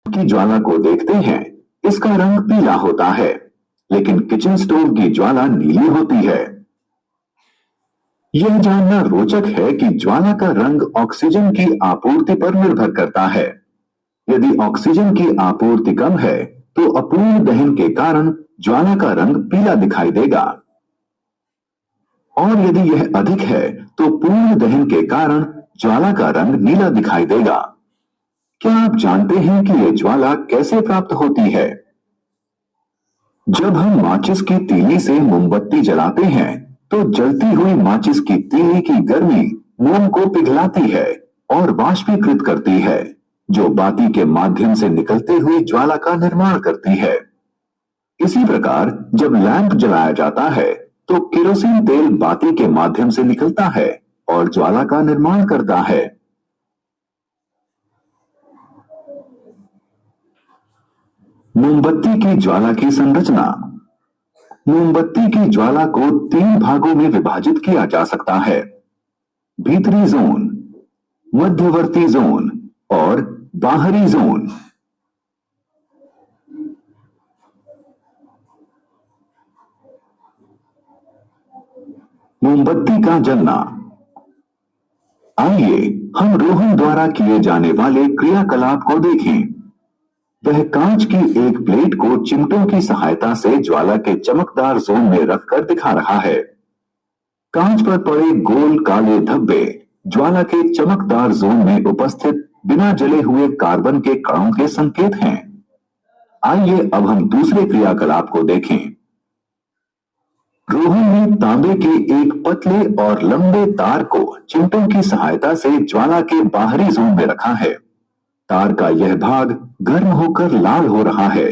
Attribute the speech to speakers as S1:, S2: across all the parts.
S1: की ज्वाला को देखते हैं, इसका रंग पीला होता है, लेकिन किचन स्टोव की ज्वाला नीली होती है। यह जानना रोचक है कि ज्वाला का रंग ऑक्सीजन की आपूर्ति पर निर्भर करता है। यदि ऑक्सीजन की आपूर्ति कम है, तो अपूर्ण दहन के कारण ज्वाला का रंग पीला दिखाई देगा, और यदि यह अधिक है, तो पूर्ण दहन के कारण ज्वाला का रंग नीला दिखाई देगा। क्या आप जानते हैं कि यह ज्वाला कैसे प्राप्त होती है? जब हम माचिस की तीली से मोमबत्ती जलाते हैं, तो जलती हुई माचिस की तीली की गर्मी मोम को पिघलाती है और वाष्पीकृत करती है, जो बाती के माध्यम से निकलती हुई ज्वाला का निर्माण करती है। इसी प्रकार जब लैंप जलाया जाता है, तो केरोसिन तेल बाती के माध्यम से निकलता है और ज्वाला का निर्माण करता है। मोमबत्ती की ज्वाला की संरचना। मोमबत्ती की ज्वाला को 3 भागों में विभाजित किया जा सकता है: भीतरी जोन, मध्यवर्ती जोन और बाहरी जोन। मोमबत्ती का जलना। आइए हम रोहन द्वारा किए जाने वाले क्रियाकलाप को देखें। वह कांच की एक प्लेट को चिमटों की सहायता से ज्वाला के चमकदार जोन में रखकर दिखा रहा है। कांच पर पड़े गोल काले धब्बे ज्वाला के चमकदार जोन में उपस्थित बिना जले हुए कार्बन के कणों के संकेत हैं। आइए अब हम दूसरे क्रियाकलाप को देखें। रोहन ने तांबे के एक पतले और लंबे तार को चिमटों की सहायता से ज्वाला के बाहरी जोन में रखा है। तार का यह भाग गर्म होकर लाल हो रहा है।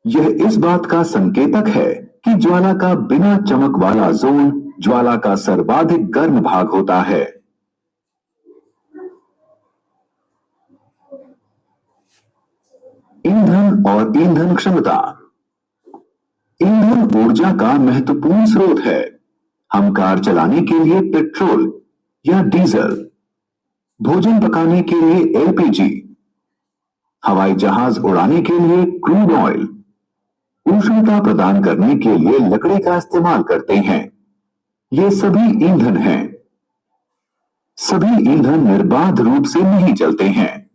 S1: यह इस बात का संकेतक है कि ज्वाला का बिना चमक वाला जोन ज्वाला का सर्वाधिक गर्म भाग होता है। ईंधन और ईंधन क्षमता। ईंधन ऊर्जा का महत्वपूर्ण स्रोत है। हम कार चलाने के लिए पेट्रोल या डीजल, भोजन पकाने के लिए एलपीजी, हवाई जहाज उड़ाने के लिए क्रूड ऑयल, उष्णता प्रदान करने के लिए लकड़ी का इस्तेमाल करते हैं। ये सभी ईंधन हैं। सभी ईंधन निर्बाध रूप से नहीं चलते हैं।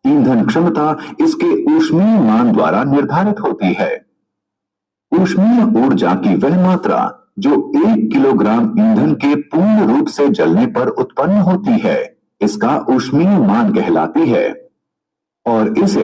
S1: ईंधन क्षमता इसके ऊष्मीय मान द्वारा निर्धारित होती है। ऊष्मीय ऊर्जा की वह मात्रा जो 1 किलोग्राम ईंधन के पूर्ण रूप से जलने पर उत्पन्न होती है, इसका ऊष्मीय मान कहलाती है, और इसे